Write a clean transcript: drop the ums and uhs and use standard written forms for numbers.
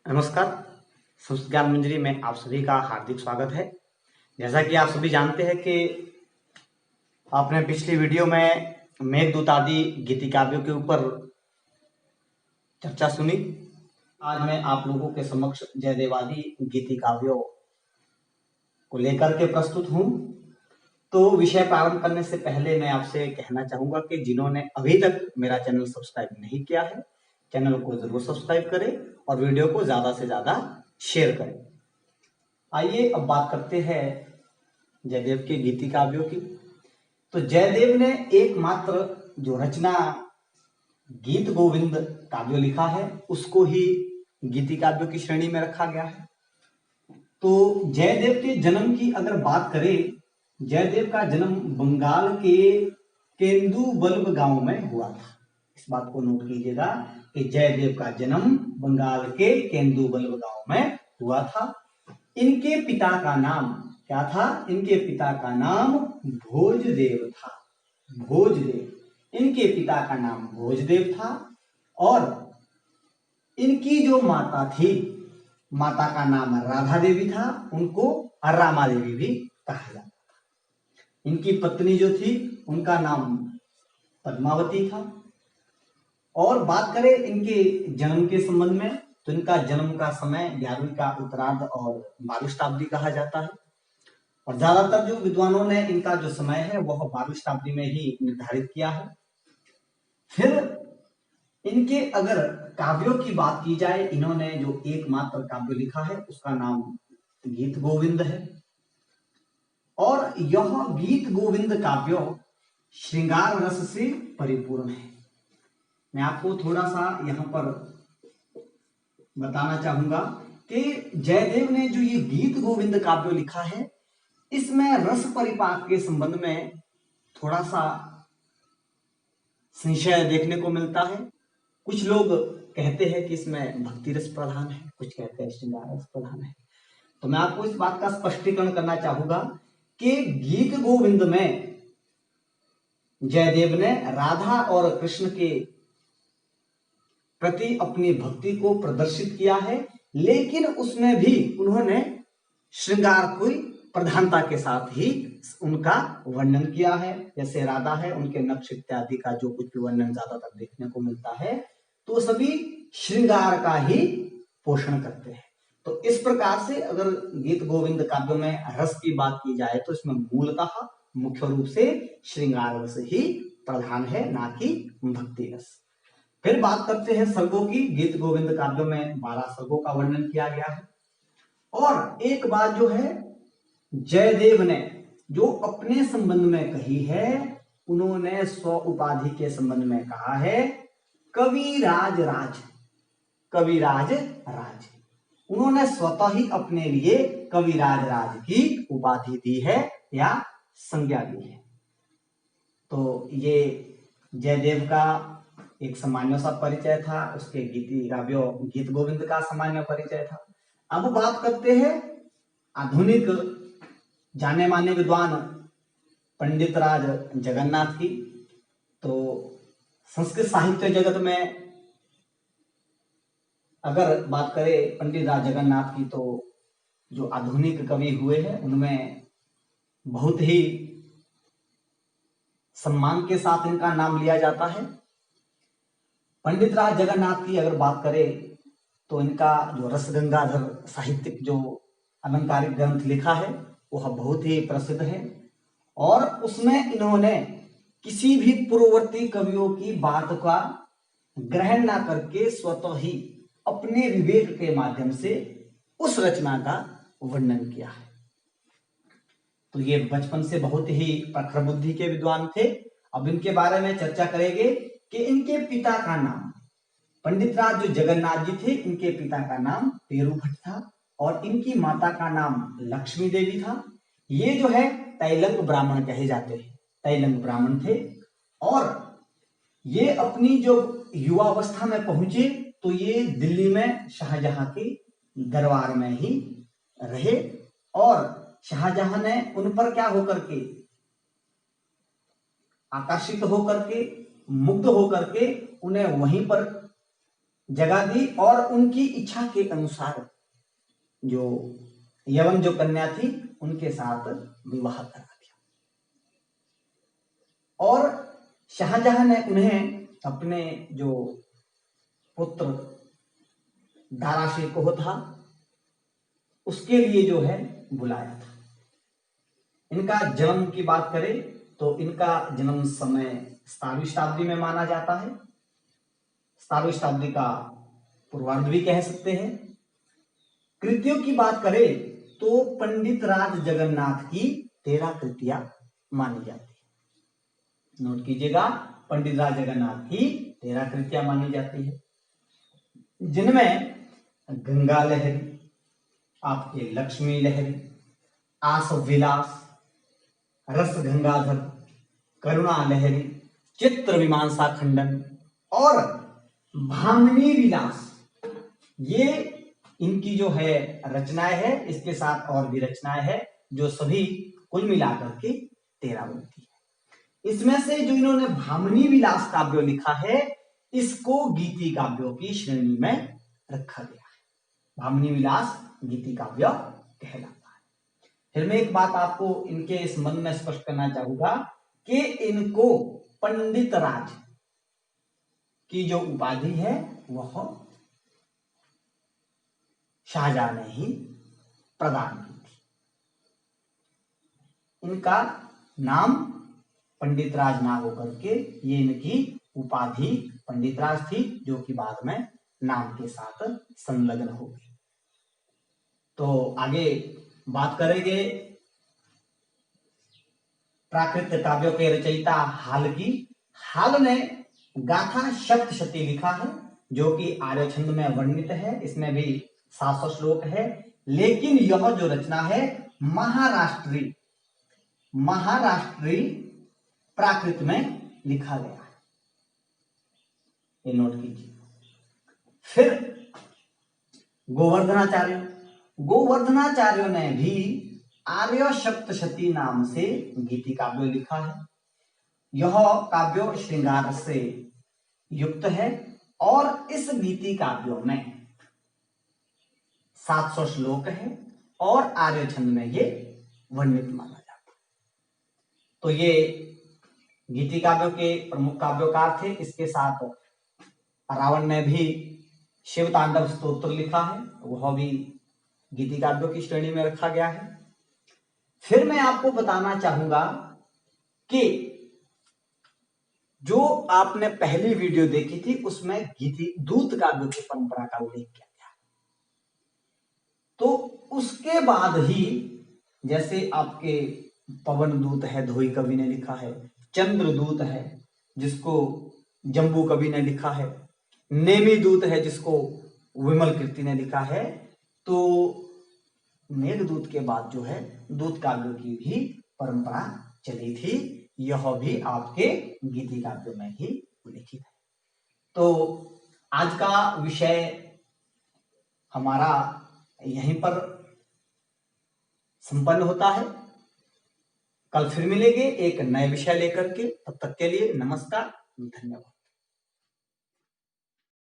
नमस्कार। संस्कृत ज्ञान मंजरी में आप सभी का हार्दिक स्वागत है। जैसा कि आप सभी जानते हैं कि आपने पिछली वीडियो में मेघदूत आदि गीति काव्यों के ऊपर चर्चा सुनी। आज मैं आप लोगों के समक्ष जयदेवादि गीति काव्यों को लेकर के प्रस्तुत हूँ। तो विषय प्रारंभ करने से पहले मैं आपसे कहना चाहूंगा कि जिन्होंने अभी तक मेरा चैनल सब्सक्राइब नहीं किया है, चैनल को जरूर सब्सक्राइब करें और वीडियो को ज्यादा से ज्यादा शेयर करें। आइए अब बात करते हैं जयदेव के गीति काव्यों की। तो जयदेव ने एकमात्र जो रचना गीत गोविंद काव्य लिखा है उसको ही गीति काव्यों की श्रेणी में रखा गया है। तो जयदेव के जन्म की अगर बात करें, जयदेव का जन्म बंगाल के केंदुबल्ब गांव में हुआ था। इस बात को नोट कीजिएगा कि जयदेव का जन्म बंगाल के केंदुबल्ब गांव में हुआ था। इनके पिता का नाम क्या था? इनके पिता का नाम भोजदेव था। भोजदेव, इनके पिता का नाम भोजदेव था। और इनकी जो माता थी, माता का नाम राधा देवी था, उनको रामा देवी भी कहा जाता था। इनकी पत्नी जो थी उनका नाम पद्मावती था। और बात करें इनके जन्म के संबंध में, तो इनका जन्म का समय 11वीं का उत्तरार्ध और 12वीं शताब्दी कहा जाता है। और ज्यादातर जो विद्वानों ने इनका जो समय है वह 12वीं शताब्दी में ही निर्धारित किया है। फिर इनके अगर काव्यों की बात की जाए, इन्होंने जो एकमात्र काव्य लिखा है उसका नाम गीत गोविंद है। और यह गीत गोविंद काव्य श्रृंगार रस से परिपूर्ण है। मैं आपको थोड़ा सा यहाँ पर बताना चाहूंगा कि जयदेव ने जो ये गीत गोविंद काव्य लिखा है, इसमें रस परिपाक के संबंध में थोड़ा सा संशय देखने को मिलता है। कुछ लोग कहते हैं कि इसमें भक्ति रस प्रधान है, कुछ कहते हैं श्रृंगार रस प्रधान है। तो मैं आपको इस बात का स्पष्टीकरण करना चाहूंगा कि गीत गोविंद में जयदेव ने राधा और कृष्ण के प्रति अपनी भक्ति को प्रदर्शित किया है, लेकिन उसमें भी उन्होंने श्रृंगार को प्रधानता के साथ ही उनका वर्णन किया है। जैसे राधा है, उनके नक्श इत्यादि का जो कुछ भी वर्णन ज्यादातर देखने को मिलता है तो सभी श्रृंगार का ही पोषण करते हैं। तो इस प्रकार से अगर गीत गोविंद काव्य में रस की बात की जाए तो इसमें मूलतः मुख्य रूप से श्रृंगार रस ही प्रधान है, ना कि भक्ति रस। फिर बात करते हैं सर्गों की। गीत गोविंद काव्य में 12 सर्गों का वर्णन किया गया है। और एक बात जो है जयदेव ने जो अपने संबंध में कही है, उन्होंने स्व उपाधि के संबंध में कहा है कविराज राज। कविराज राज, उन्होंने स्वतः ही अपने लिए कविराज राज की उपाधि दी है या संज्ञा दी है। तो ये जयदेव का एक सामान्य सा परिचय था, उसके गीति काव्यों गीत गोविंद का सामान्य परिचय था। अब बात करते हैं आधुनिक जाने माने विद्वान पंडित राज जगन्नाथ की। तो संस्कृत साहित्य जगत में अगर बात करें पंडित राज जगन्नाथ की, तो जो आधुनिक कवि हुए हैं उनमें बहुत ही सम्मान के साथ इनका नाम लिया जाता है। पंडित राज जगन्नाथ की अगर बात करें तो इनका जो रस गंगाधर साहित्यिक जो अलंकारिक ग्रंथ लिखा है वह बहुत ही प्रसिद्ध है। और उसमें इन्होंने किसी भी पूर्ववर्ती कवियों की बात का ग्रहण ना करके स्वतः ही अपने विवेक के माध्यम से उस रचना का वर्णन किया है। तो ये बचपन से बहुत ही प्रखर बुद्धि के विद्वान थे। अब इनके बारे में चर्चा करेंगे कि इनके पिता का नाम पंडित राज जो जगन्नाथ जी थे, इनके पिता का नाम पेरू भट्ट था और इनकी माता का नाम लक्ष्मी देवी था। ये जो है तैलंग ब्राह्मण कहे जाते हैं, तैलंग ब्राह्मण थे। और ये अपनी जो युवावस्था में पहुंचे तो ये दिल्ली में शाहजहां के दरबार में ही रहे। और शाहजहां ने उन पर क्या होकर के आकर्षित होकर के, मुग्ध होकर के उन्हें वहीं पर जगह दी और उनकी इच्छा के अनुसार जो यवन जो कन्या थी उनके साथ विवाह करा दिया। और शाहजहां ने उन्हें अपने जो पुत्र दाराशिकोह था उसके लिए जो है बुलाया था। इनका जन्म की बात करें तो इनका जन्म समय 17वीं शताब्दी में माना जाता है। 17वीं शताब्दी का पूर्वार्ध भी कह सकते हैं। कृतियों की बात करें तो पंडित राज जगन्नाथ की 13 कृतियां मानी जाती है। नोट कीजिएगा, पंडित राज जगन्नाथ की 13 कृतियां मानी जाती है, जिनमें गंगा लहरी, आपके लक्ष्मी लहरी, आस विलास, रस गंगाधर, करुणा लहरी, चित्र मीमांसा खंडन और भामिनी विलास, ये इनकी जो है रचनाएं है। इसके साथ और भी रचनाएं है जो सभी कुल मिलाकर के 13 बनती है। इसमें से जो इन्होंने भामिनी विलास काव्य लिखा है इसको गीति काव्यों की श्रेणी में रखा गया है। भामिनी विलास गीति काव्य कहलाता है। फिर मैं एक बात आपको इनके इस मन में स्पष्ट करना चाहूंगा कि इनको पंडित राज की जो उपाधि है वह शाहजहां ने ही प्रदान की थी। इनका नाम पंडित राज ना होकर के ये इनकी उपाधि पंडित राज थी, जो कि बाद में नाम के साथ संलग्न हो गई। तो आगे बात करेंगे प्राकृत काव्यों के रचयिता हाल की। हाल ने गाथा सप्तशती लिखा है जो कि आर्य छंद में वर्णित है। इसमें भी 700 श्लोक है, लेकिन यह जो रचना है महाराष्ट्री प्राकृत में लिखा गया है, ये नोट कीजिए। फिर गोवर्धनाचार्य ने भी आर्य सप्तशती नाम से गीति काव्य लिखा है। यह काव्य श्रृंगार से युक्त है और इस गीति काव्यों में 700 श्लोक है और आर्य छंद में ये वर्णित माना जाता है। तो ये गीति काव्यों के प्रमुख काव्यकार थे। इसके साथ रावण ने भी शिव तांडव स्तोत्र लिखा है, वह भी गीति काव्यों की श्रेणी में रखा गया है। फिर मैं आपको बताना चाहूंगा कि जो आपने पहली वीडियो देखी थी उसमें गीति दूत काव्य की परंपरा का उल्लेख किया गया, तो उसके बाद ही जैसे आपके पवन दूत है धोई कवि ने लिखा है, चंद्र दूत है जिसको जम्बू कवि ने लिखा है, नेमी दूत है जिसको विमल कीर्ति ने लिखा है, तो मेघदूत के बाद जो है दूत काव्यों की भी परंपरा चली थी। यह भी आपके गीति काव्यों में ही उल्लेखित है। तो आज का विषय हमारा यहीं पर संपन्न होता है। कल फिर मिलेंगे एक नए विषय लेकर के। तब तक के लिए नमस्कार, धन्यवाद।